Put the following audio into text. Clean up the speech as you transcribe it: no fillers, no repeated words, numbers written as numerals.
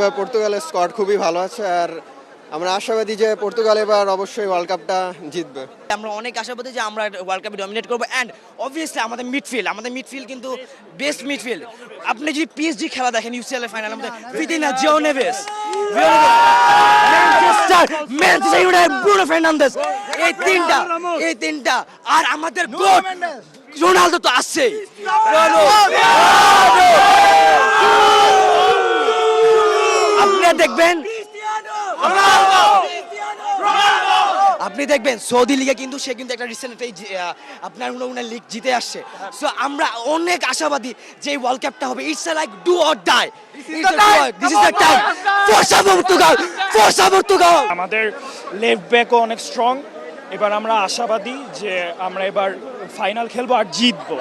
এবার পর্তুগালের স্কোয়াড খুবই ভালো আছে, আর আমরা আশাবাদী যে পর্তুগাল এবার অবশ্যই ওয়ার্ল্ড কাপটা জিতবে। আমরা অনেক আশাবাদী যে আমরা ওয়ার্ল্ড কাপে ডমিনেট করবো। অ্যান্ড অবভিয়াসলি আমাদের মিডফিল্ড কিন্তু বেস্ট মিডফিল্ড। আপনি যদি পিএসজি খেলা দেখেন ইউসিএল এর ফাইনাল, আমাদের Vitinha, Jio Neves, Manchester United, Bruno Fernandes, এই তিনটা আর আমাদের গোট রোনালদো তো আসছেই। আপনি দেখবেন সৌদি লিগে কিন্তু সে কিন্তু একটা রিসেন্ট আপনার উনার লিগ জিতে আসছে। সো আমরা অনেক আশাবাদী যে ওয়ার্ল্ড কাপটা হবে। It's like do or die, this is the time. ফোরসা পর্তুগাল। আমাদের লেফট ব্যাকও অনেক স্ট্রং। এবার আমরা আশাবাদী যে আমরা এবার ফাইনাল খেলবো আর জিতবো।